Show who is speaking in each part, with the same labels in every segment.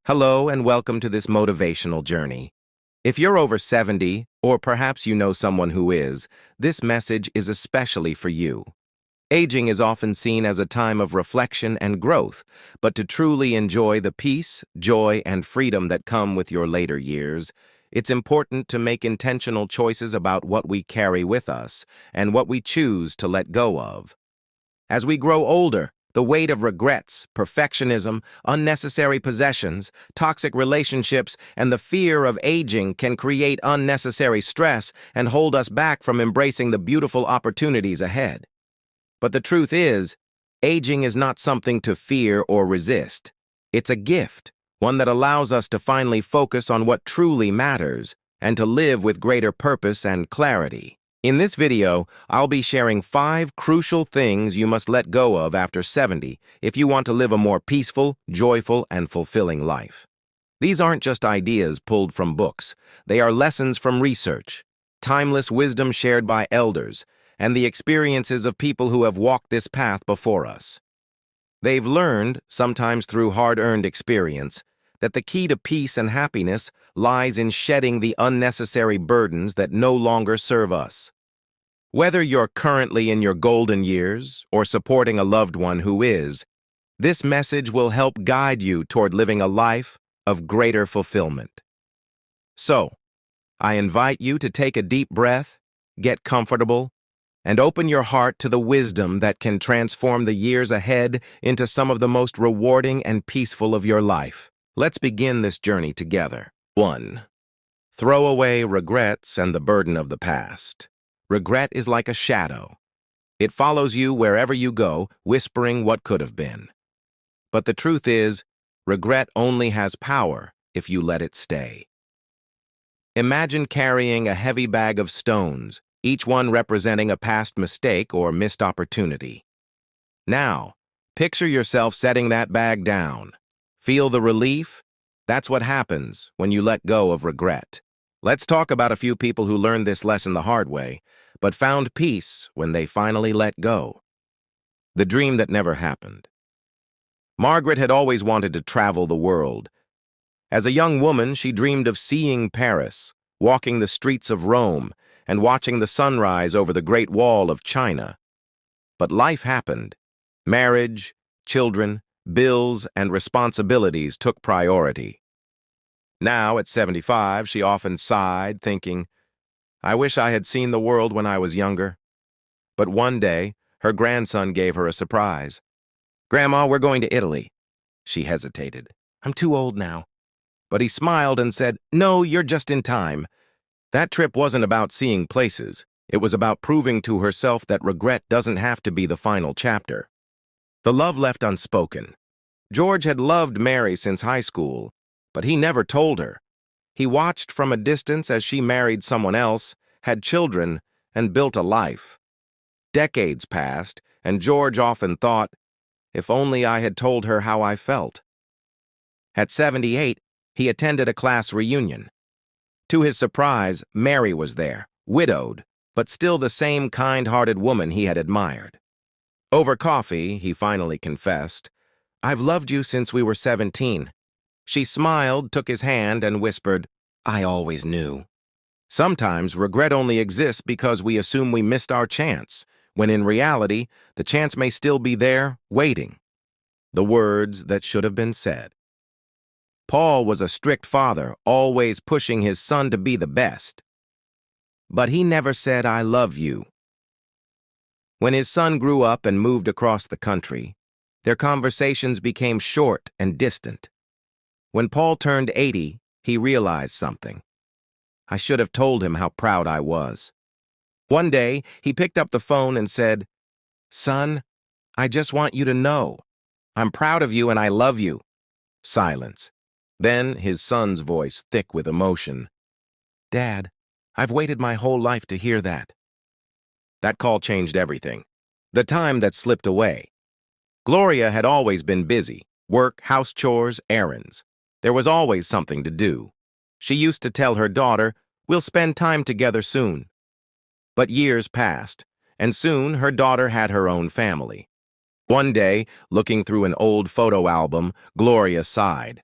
Speaker 1: Hello and welcome to this motivational journey. If you're over 70, or perhaps you know someone who is, this message is especially for you. Aging is often seen as a time of reflection and growth, but to truly enjoy the peace, joy, and freedom that come with your later years, it's important to make intentional choices about what we carry with us and what we choose to let go of. As we grow older, the weight of regrets, perfectionism, unnecessary possessions, toxic relationships, and the fear of aging can create unnecessary stress and hold us back from embracing the beautiful opportunities ahead. But the truth is, aging is not something to fear or resist. It's a gift, one that allows us to finally focus on what truly matters and to live with greater purpose and clarity. In this video, I'll be sharing 5 crucial things you must let go of after 70 if you want to live a more peaceful, joyful, and fulfilling life. These aren't just ideas pulled from books. They are lessons from research, timeless wisdom shared by elders, and the experiences of people who have walked this path before us. They've learned, sometimes through hard-earned experience, that the key to peace and happiness lies in shedding the unnecessary burdens that no longer serve us. Whether you're currently in your golden years or supporting a loved one who is, this message will help guide you toward living a life of greater fulfillment. So, I invite you to take a deep breath, get comfortable, and open your heart to the wisdom that can transform the years ahead into some of the most rewarding and peaceful of your life. Let's begin this journey together. 1. Throw away regrets and the burden of the past. Regret is like a shadow. It follows you wherever you go, whispering what could have been. But the truth is, regret only has power if you let it stay. Imagine carrying a heavy bag of stones, each one representing a past mistake or missed opportunity. Now, picture yourself setting that bag down. Feel the relief? That's what happens when you let go of regret. Let's talk about a few people who learned this lesson the hard way, but found peace when they finally let go. The dream that never happened. Margaret had always wanted to travel the world. As a young woman, she dreamed of seeing Paris, walking the streets of Rome, and watching the sunrise over the Great Wall of China. But life happened. Marriage, children, bills, and responsibilities took priority. Now, at 75, she often sighed, thinking, I wish I had seen the world when I was younger. But one day, her grandson gave her a surprise. Grandma, we're going to Italy. She hesitated. I'm too old now. But he smiled and said, No, you're just in time. That trip wasn't about seeing places. It was about proving to herself that regret doesn't have to be the final chapter. The love left unspoken. George had loved Mary since high school, but he never told her. He watched from a distance as she married someone else, had children, and built a life. Decades passed, and George often thought, if only I had told her how I felt. At 78, he attended a class reunion. To his surprise, Mary was there, widowed, but still the same kind-hearted woman he had admired. Over coffee, he finally confessed, I've loved you since we were 17. She smiled, took his hand, and whispered, I always knew. Sometimes regret only exists because we assume we missed our chance, when in reality, the chance may still be there, waiting. The words that should have been said. Paul was a strict father, always pushing his son to be the best. But he never said, I love you. When his son grew up and moved across the country, their conversations became short and distant. When Paul turned 80, he realized something. I should have told him how proud I was. One day, he picked up the phone and said, Son, I just want you to know. I'm proud of you and I love you. Silence. Then his son's voice thick with emotion. Dad, I've waited my whole life to hear that. That call changed everything. The time that slipped away. Gloria had always been busy. Work, house chores, errands. There was always something to do. She used to tell her daughter, we'll spend time together soon. But years passed, and soon her daughter had her own family. One day, looking through an old photo album, Gloria sighed.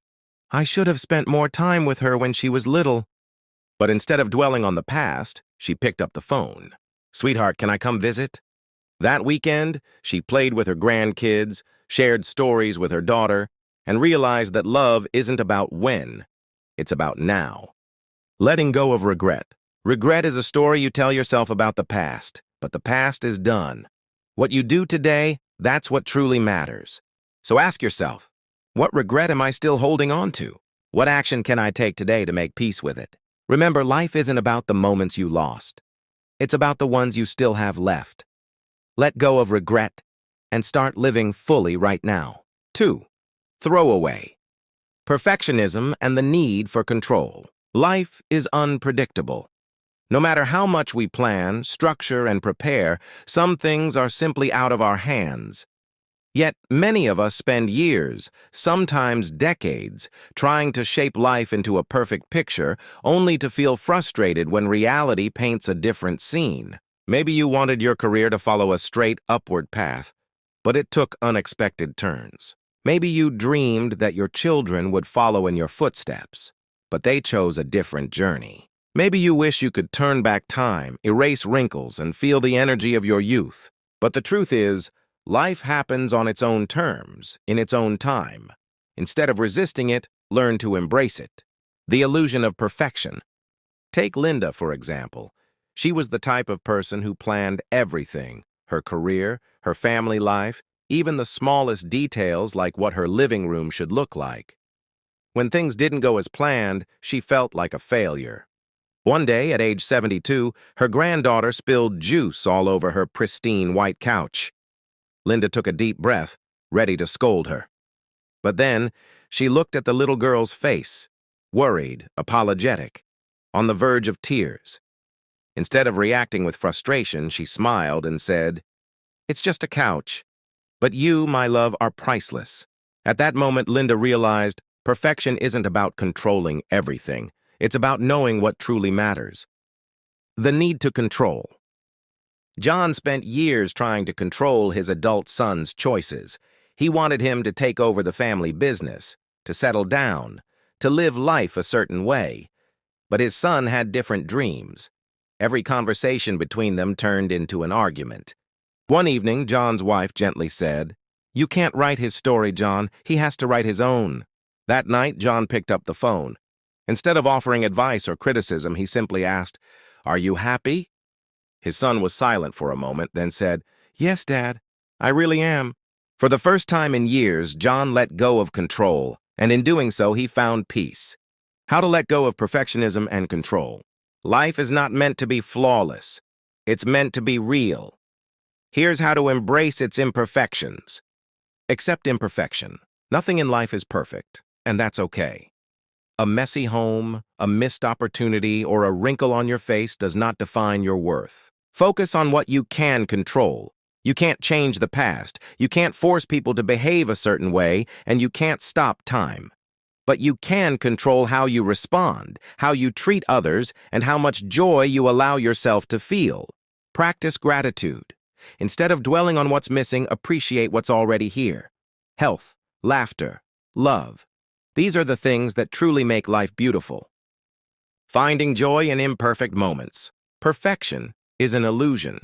Speaker 1: I should have spent more time with her when she was little. But instead of dwelling on the past, she picked up the phone. Sweetheart, can I come visit? That weekend, she played with her grandkids, shared stories with her daughter, and realized that love isn't about when, it's about now. Letting go of regret. Regret is a story you tell yourself about the past, but the past is done. What you do today, that's what truly matters. So ask yourself, what regret am I still holding on to? What action can I take today to make peace with it? Remember, life isn't about the moments you lost. It's about the ones you still have left. Let go of regret and start living fully right now. 2. Throw away. Perfectionism and the need for control. Life is unpredictable. No matter how much we plan, structure, and prepare, some things are simply out of our hands. Yet many of us spend years, sometimes decades, trying to shape life into a perfect picture, only to feel frustrated when reality paints a different scene. Maybe you wanted your career to follow a straight upward path, but it took unexpected turns. Maybe you dreamed that your children would follow in your footsteps, but they chose a different journey. Maybe you wish you could turn back time, erase wrinkles, and feel the energy of your youth. But the truth is, life happens on its own terms, in its own time. Instead of resisting it, learn to embrace it. The illusion of perfection. Take Linda, for example. She was the type of person who planned everything, her career, her family life, even the smallest details like what her living room should look like. When things didn't go as planned, she felt like a failure. One day, at age 72, her granddaughter spilled juice all over her pristine white couch. Linda took a deep breath, ready to scold her. But then, she looked at the little girl's face, worried, apologetic, on the verge of tears. Instead of reacting with frustration, she smiled and said, "It's just a couch. But you, my love, are priceless." At that moment, Linda realized perfection isn't about controlling everything. It's about knowing what truly matters. The need to control. John spent years trying to control his adult son's choices. He wanted him to take over the family business, to settle down, to live life a certain way. But his son had different dreams. Every conversation between them turned into an argument. One evening, John's wife gently said, "You can't write his story, John. He has to write his own." That night, John picked up the phone. Instead of offering advice or criticism, he simply asked, "Are you happy?" His son was silent for a moment, then said, "Yes, Dad, I really am." For the first time in years, John let go of control, and in doing so, he found peace. How to let go of perfectionism and control. Life is not meant to be flawless. It's meant to be real. Here's how to embrace its imperfections. Accept imperfection. Nothing in life is perfect, and that's okay. A messy home, a missed opportunity, or a wrinkle on your face does not define your worth. Focus on what you can control. You can't change the past, you can't force people to behave a certain way, and you can't stop time. But you can control how you respond, how you treat others, and how much joy you allow yourself to feel. Practice gratitude. Instead of dwelling on what's missing, appreciate what's already here. Health, laughter, love. These are the things that truly make life beautiful. Finding joy in imperfect moments. Perfection is an illusion.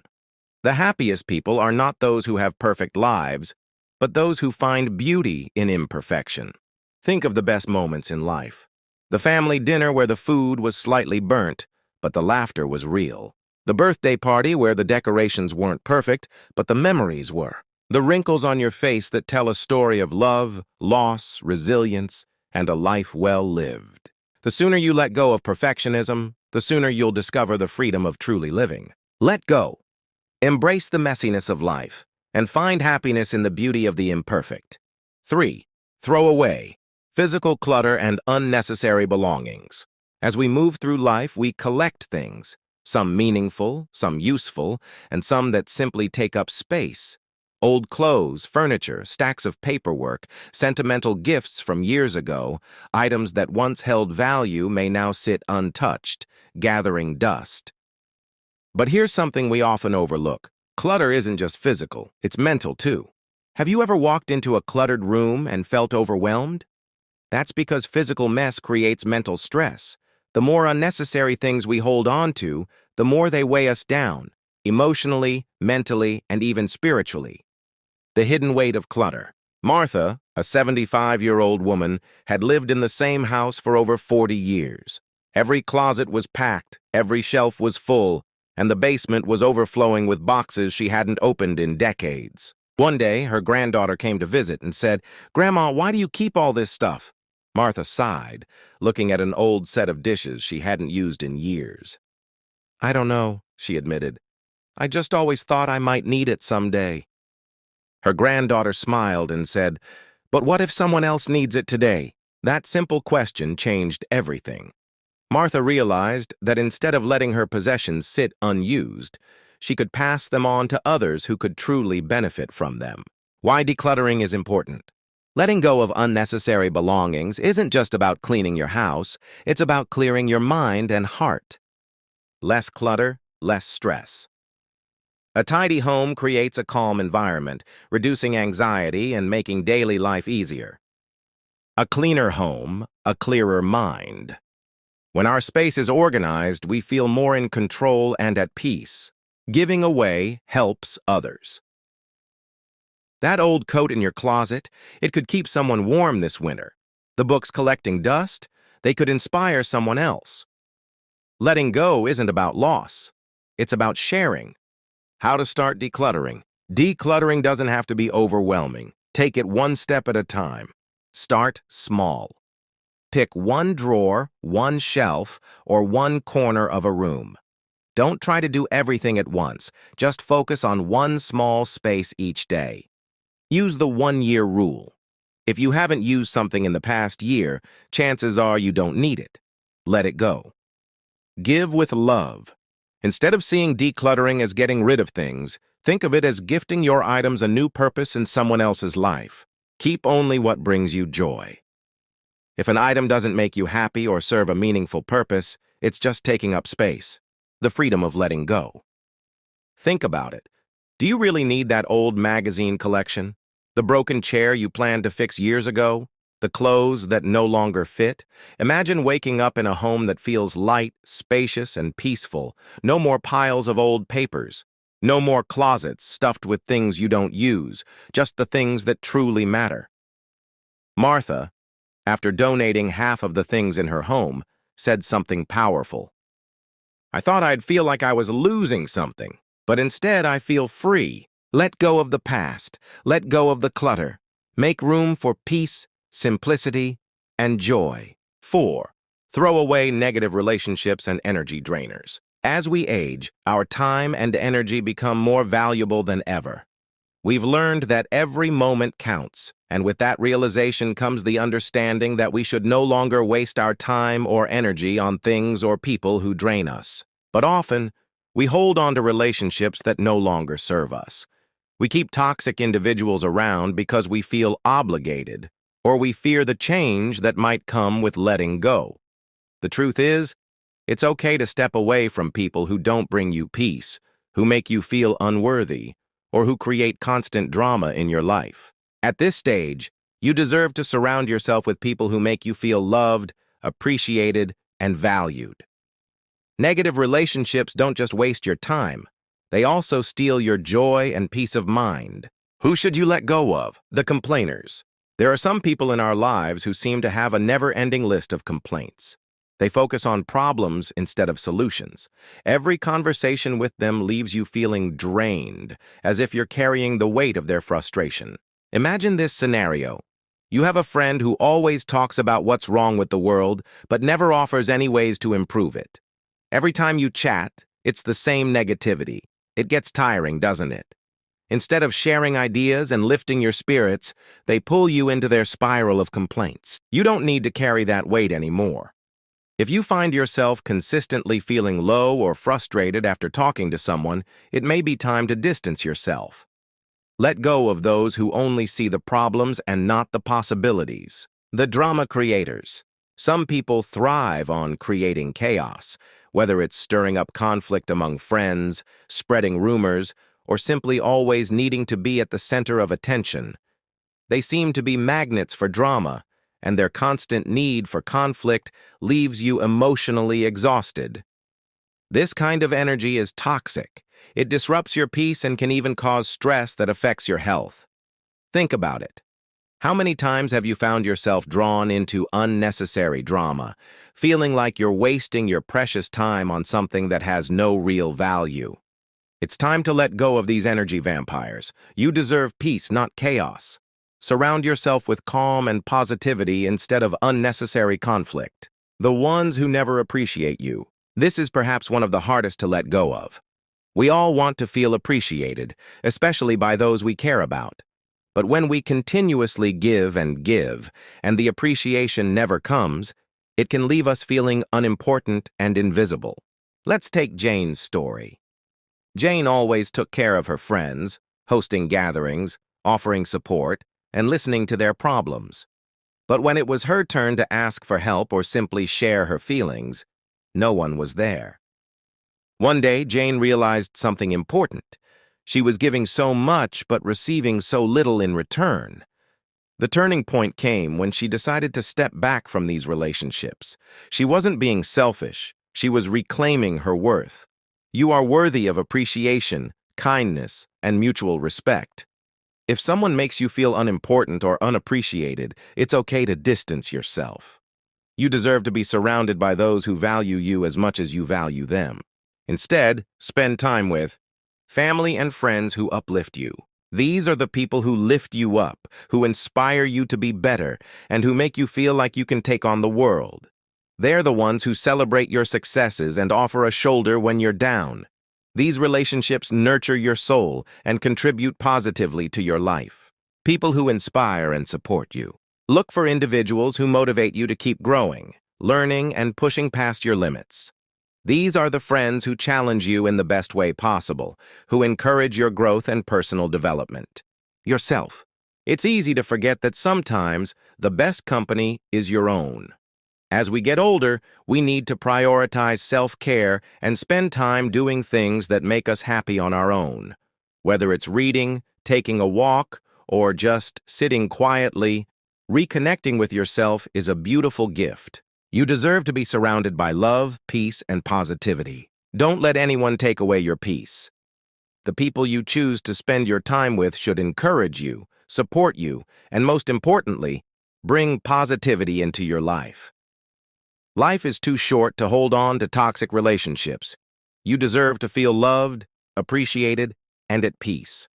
Speaker 1: The happiest people are not those who have perfect lives, but those who find beauty in imperfection. Think of the best moments in life. The family dinner where the food was slightly burnt, but the laughter was real. The birthday party where the decorations weren't perfect, but the memories were. The wrinkles on your face that tell a story of love, loss, resilience, and a life well lived. The sooner you let go of perfectionism, the sooner you'll discover the freedom of truly living. Let go. Embrace the messiness of life, and find happiness in the beauty of the imperfect. 3. Throw away. Physical clutter and unnecessary belongings. As we move through life, we collect things, some meaningful, some useful, and some that simply take up space. Old clothes, furniture, stacks of paperwork, sentimental gifts from years ago, items that once held value may now sit untouched, gathering dust. But here's something we often overlook. Clutter isn't just physical, it's mental too. Have you ever walked into a cluttered room and felt overwhelmed? That's because physical mess creates mental stress. The more unnecessary things we hold on to, the more they weigh us down, emotionally, mentally, and even spiritually. The hidden weight of clutter. Martha, a 75-year-old woman, had lived in the same house for over 40 years. Every closet was packed, every shelf was full, and the basement was overflowing with boxes she hadn't opened in decades. One day, her granddaughter came to visit and said, "Grandma, why do you keep all this stuff?" Martha sighed, looking at an old set of dishes she hadn't used in years. "I don't know," she admitted. "I just always thought I might need it someday." Her granddaughter smiled and said, "But what if someone else needs it today?" That simple question changed everything. Martha realized that instead of letting her possessions sit unused, she could pass them on to others who could truly benefit from them. Why decluttering is important. Letting go of unnecessary belongings isn't just about cleaning your house, it's about clearing your mind and heart. Less clutter, less stress. A tidy home creates a calm environment, reducing anxiety and making daily life easier. A cleaner home, a clearer mind. When our space is organized, we feel more in control and at peace. Giving away helps others. That old coat in your closet, it could keep someone warm this winter. The books collecting dust, they could inspire someone else. Letting go isn't about loss. It's about sharing. How to start decluttering. Decluttering doesn't have to be overwhelming. Take it one step at a time. Start small. Pick one drawer, one shelf, or one corner of a room. Don't try to do everything at once. Just focus on one small space each day. Use the 1-year rule. If you haven't used something in the past year, chances are you don't need it. Let it go. Give with love. Instead of seeing decluttering as getting rid of things, think of it as gifting your items a new purpose in someone else's life. Keep only what brings you joy. If an item doesn't make you happy or serve a meaningful purpose, it's just taking up space. The freedom of letting go. Think about it. Do you really need that old magazine collection? The broken chair you planned to fix years ago? The clothes that no longer fit? Imagine waking up in a home that feels light, spacious, and peaceful. No more piles of old papers. No more closets stuffed with things you don't use, just the things that truly matter. Martha, after donating half of the things in her home, said something powerful. "I thought I'd feel like I was losing something, but instead I feel free. Let go of the past. Let go of the clutter. Make room for peace, simplicity, and joy." 4. Throw away negative relationships and energy drainers. As we age, our time and energy become more valuable than ever. We've learned that every moment counts, and with that realization comes the understanding that we should no longer waste our time or energy on things or people who drain us. But often, we hold on to relationships that no longer serve us. We keep toxic individuals around because we feel obligated, or we fear the change that might come with letting go. The truth is, it's okay to step away from people who don't bring you peace, who make you feel unworthy, or who create constant drama in your life. At this stage, you deserve to surround yourself with people who make you feel loved, appreciated, and valued. Negative relationships don't just waste your time. They also steal your joy and peace of mind. Who should you let go of? The complainers. There are some people in our lives who seem to have a never-ending list of complaints. They focus on problems instead of solutions. Every conversation with them leaves you feeling drained, as if you're carrying the weight of their frustration. Imagine this scenario. You have a friend who always talks about what's wrong with the world, but never offers any ways to improve it. Every time you chat, it's the same negativity. It gets tiring, doesn't it? Instead of sharing ideas and lifting your spirits, they pull you into their spiral of complaints. You don't need to carry that weight anymore. If you find yourself consistently feeling low or frustrated after talking to someone, it may be time to distance yourself. Let go of those who only see the problems and not the possibilities. The drama creators. Some people thrive on creating chaos, whether it's stirring up conflict among friends, spreading rumors, or simply always needing to be at the center of attention. They seem to be magnets for drama, and their constant need for conflict leaves you emotionally exhausted. This kind of energy is toxic. It disrupts your peace and can even cause stress that affects your health. Think about it. How many times have you found yourself drawn into unnecessary drama, feeling like you're wasting your precious time on something that has no real value? It's time to let go of these energy vampires. You deserve peace, not chaos. Surround yourself with calm and positivity instead of unnecessary conflict. The ones who never appreciate you. This is perhaps one of the hardest to let go of. We all want to feel appreciated, especially by those we care about. But when we continuously give, and the appreciation never comes, it can leave us feeling unimportant and invisible. Let's take Jane's story. Jane always took care of her friends, hosting gatherings, offering support, and listening to their problems. But when it was her turn to ask for help or simply share her feelings, no one was there. One day, Jane realized something important. She was giving so much but receiving so little in return. The turning point came when she decided to step back from these relationships. She wasn't being selfish. She was reclaiming her worth. You are worthy of appreciation, kindness, and mutual respect. If someone makes you feel unimportant or unappreciated, it's okay to distance yourself. You deserve to be surrounded by those who value you as much as you value them. Instead, spend time with family and friends who uplift you. These are the people who lift you up, who inspire you to be better, and who make you feel like you can take on the world. They're the ones who celebrate your successes and offer a shoulder when you're down. These relationships nurture your soul and contribute positively to your life. People who inspire and support you. Look for individuals who motivate you to keep growing, learning, and pushing past your limits. These are the friends who challenge you in the best way possible, who encourage your growth and personal development. Yourself. It's easy to forget that sometimes the best company is your own. As we get older, we need to prioritize self-care and spend time doing things that make us happy on our own. Whether it's reading, taking a walk, or just sitting quietly, reconnecting with yourself is a beautiful gift. You deserve to be surrounded by love, peace, and positivity. Don't let anyone take away your peace. The people you choose to spend your time with should encourage you, support you, and most importantly, bring positivity into your life. Life is too short to hold on to toxic relationships. You deserve to feel loved, appreciated, and at peace.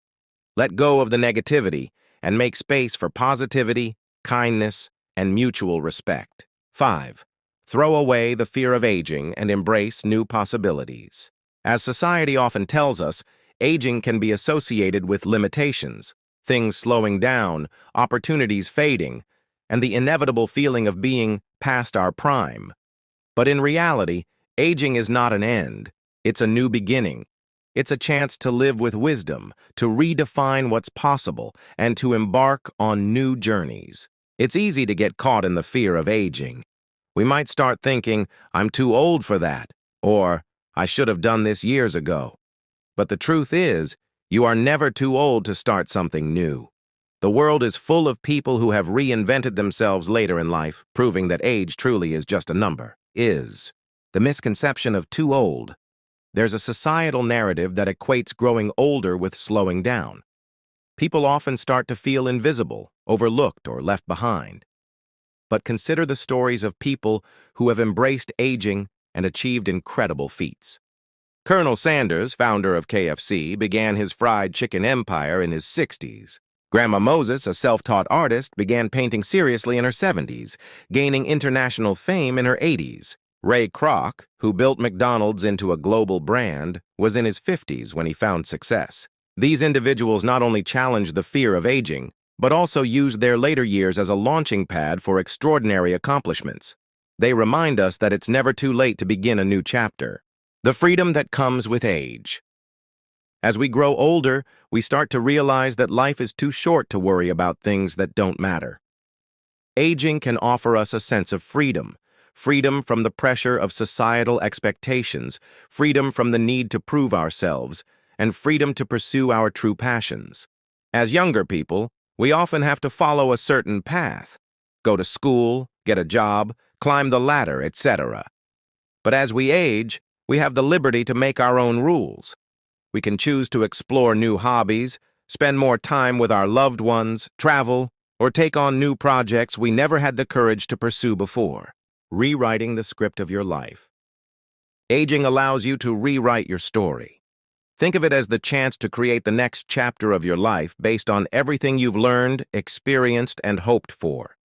Speaker 1: Let go of the negativity and make space for positivity, kindness, and mutual respect. 5. Throw away the fear of aging and embrace new possibilities. As society often tells us, aging can be associated with limitations, things slowing down, opportunities fading, and the inevitable feeling of being past our prime. But in reality, aging is not an end. It's a new beginning. It's a chance to live with wisdom, to redefine what's possible, and to embark on new journeys. It's easy to get caught in the fear of aging. We might start thinking, I'm too old for that, or I should have done this years ago. But the truth is, you are never too old to start something new. The world is full of people who have reinvented themselves later in life, proving that age truly is just a number. The misconception of too old. There's a societal narrative that equates growing older with slowing down. People often start to feel invisible, overlooked, or left behind. But consider the stories of people who have embraced aging and achieved incredible feats. Colonel Sanders, founder of KFC, began his fried chicken empire in his 60s. Grandma Moses, a self-taught artist, began painting seriously in her 70s, gaining international fame in her 80s. Ray Kroc, who built McDonald's into a global brand, was in his 50s when he found success. These individuals not only challenged the fear of aging, but also used their later years as a launching pad for extraordinary accomplishments. They remind us that it's never too late to begin a new chapter. The freedom that comes with age. As we grow older, we start to realize that life is too short to worry about things that don't matter. Aging can offer us a sense of freedom. Freedom from the pressure of societal expectations, freedom from the need to prove ourselves, and freedom to pursue our true passions. As younger people, we often have to follow a certain path. go to school, get a job, climb the ladder, etc. But as we age, we have the liberty to make our own rules. We can choose to explore new hobbies, spend more time with our loved ones, travel, or take on new projects we never had the courage to pursue before. Rewriting the script of your life. Aging allows you to rewrite your story. Think of it as the chance to create the next chapter of your life based on everything you've learned, experienced, and hoped for.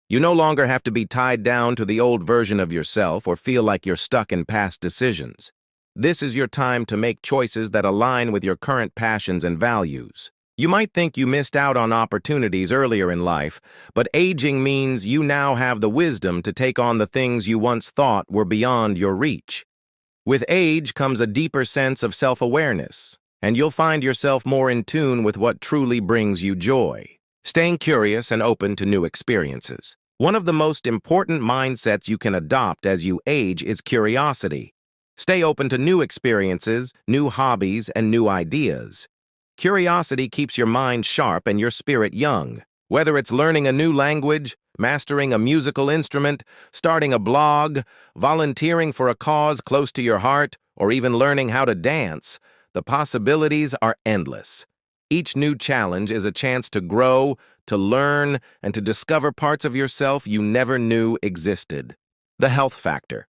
Speaker 1: You no longer have to be tied down to the old version of yourself or feel like you're stuck in past decisions. This is your time to make choices that align with your current passions and values. You might think you missed out on opportunities earlier in life, but aging means you now have the wisdom to take on the things you once thought were beyond your reach. With age comes a deeper sense of self-awareness, and you'll find yourself more in tune with what truly brings you joy, staying curious and open to new experiences. One of the most important mindsets you can adopt as you age is curiosity. Stay open to new experiences, new hobbies, and new ideas. Curiosity keeps your mind sharp and your spirit young. Whether it's learning a new language, mastering a musical instrument, starting a blog, volunteering for a cause close to your heart, or even learning how to dance, the possibilities are endless. Each new challenge is a chance to grow, to learn, and to discover parts of yourself you never knew existed. The health factor.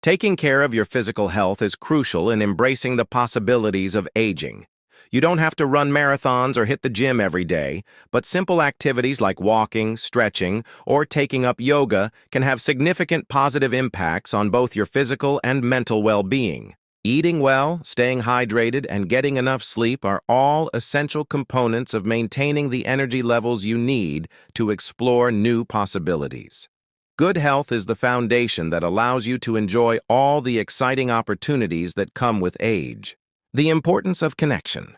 Speaker 1: Taking care of your physical health is crucial in embracing the possibilities of aging. You don't have to run marathons or hit the gym every day, but simple activities like walking, stretching, or taking up yoga can have significant positive impacts on both your physical and mental well-being. Eating well, staying hydrated, and getting enough sleep are all essential components of maintaining the energy levels you need to explore new possibilities. Good health is the foundation that allows you to enjoy all the exciting opportunities that come with age. The importance of connection.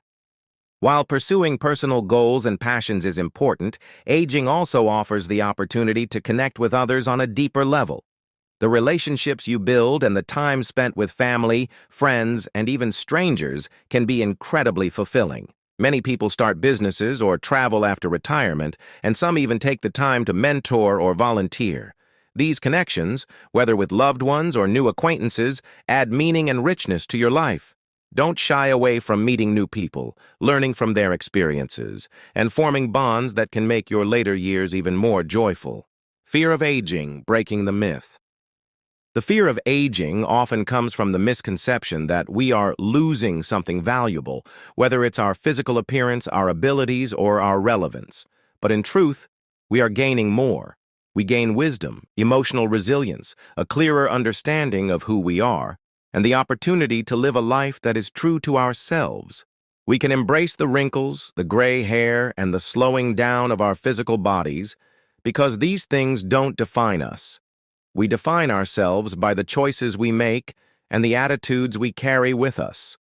Speaker 1: While pursuing personal goals and passions is important, aging also offers the opportunity to connect with others on a deeper level. The relationships you build and the time spent with family, friends, and even strangers can be incredibly fulfilling. Many people start businesses or travel after retirement, and some even take the time to mentor or volunteer. These connections, whether with loved ones or new acquaintances, add meaning and richness to your life. Don't shy away from meeting new people, learning from their experiences, and forming bonds that can make your later years even more joyful. Fear of aging, breaking the myth. The fear of aging often comes from the misconception that we are losing something valuable, whether it's our physical appearance, our abilities, or our relevance. But in truth, we are gaining more. We gain wisdom, emotional resilience, a clearer understanding of who we are, and the opportunity to live a life that is true to ourselves. We can embrace the wrinkles, the gray hair, and the slowing down of our physical bodies because these things don't define us. We define ourselves by the choices we make and the attitudes we carry with us.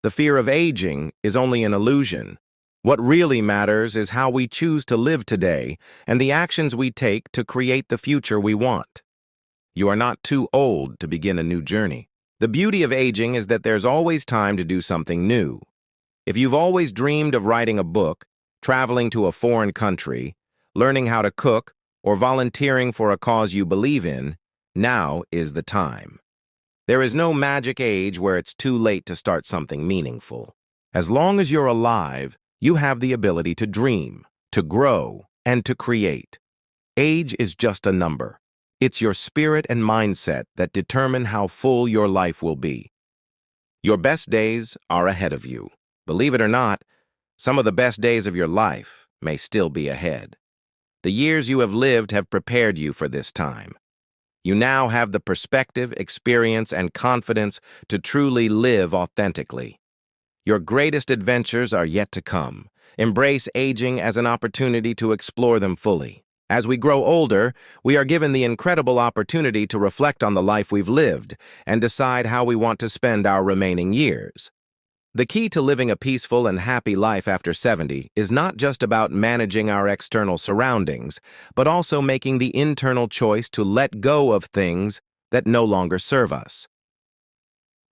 Speaker 1: The fear of aging is only an illusion. What really matters is how we choose to live today and the actions we take to create the future we want. You are not too old to begin a new journey. The beauty of aging is that there's always time to do something new. If you've always dreamed of writing a book, traveling to a foreign country, learning how to cook, or volunteering for a cause you believe in, now is the time. There is no magic age where it's too late to start something meaningful. As long as you're alive, you have the ability to dream, to grow, and to create. Age is just a number. It's your spirit and mindset that determine how full your life will be. Your best days are ahead of you. Believe it or not, some of the best days of your life may still be ahead. The years you have lived have prepared you for this time. You now have the perspective, experience, and confidence to truly live authentically. Your greatest adventures are yet to come. Embrace aging as an opportunity to explore them fully. As we grow older, we are given the incredible opportunity to reflect on the life we've lived and decide how we want to spend our remaining years. The key to living a peaceful and happy life after 70 is not just about managing our external surroundings, but also making the internal choice to let go of things that no longer serve us.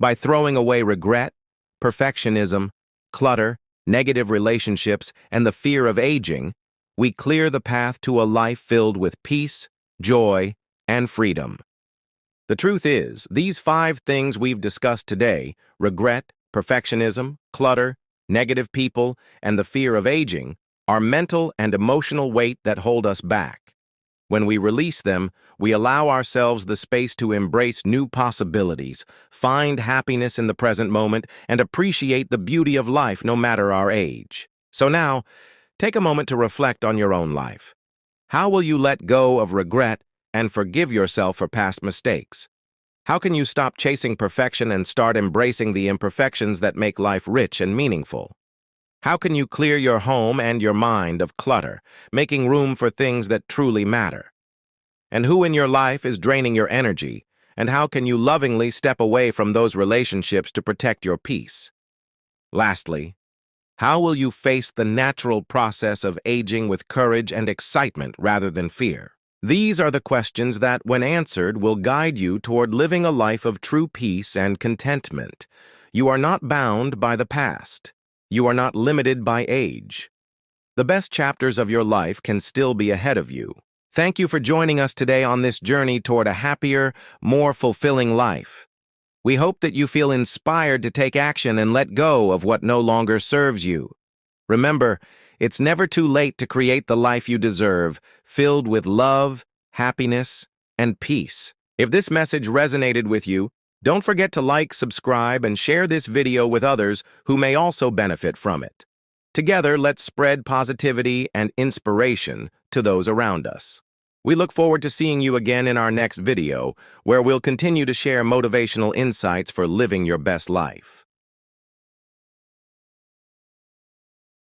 Speaker 1: By throwing away regret, perfectionism, clutter, negative relationships, and the fear of aging, we clear the path to a life filled with peace, joy, and freedom. The truth is, these 5 things we've discussed today, regret, perfectionism, clutter, negative people, and the fear of aging, are mental and emotional weight that hold us back. When we release them, we allow ourselves the space to embrace new possibilities, find happiness in the present moment, and appreciate the beauty of life no matter our age. So now, take a moment to reflect on your own life. How will you let go of regret and forgive yourself for past mistakes? How can you stop chasing perfection and start embracing the imperfections that make life rich and meaningful? How can you clear your home and your mind of clutter, making room for things that truly matter? And who in your life is draining your energy, and how can you lovingly step away from those relationships to protect your peace? Lastly, how will you face the natural process of aging with courage and excitement rather than fear? These are the questions that, when answered, will guide you toward living a life of true peace and contentment. You are not bound by the past. You are not limited by age. The best chapters of your life can still be ahead of you. Thank you for joining us today on this journey toward a happier, more fulfilling life. We hope that you feel inspired to take action and let go of what no longer serves you. Remember, it's never too late to create the life you deserve, filled with love, happiness, and peace. If this message resonated with you, don't forget to like, subscribe, and share this video with others who may also benefit from it. Together, let's spread positivity and inspiration to those around us. We look forward to seeing you again in our next video, where we'll continue to share motivational insights for living your best life.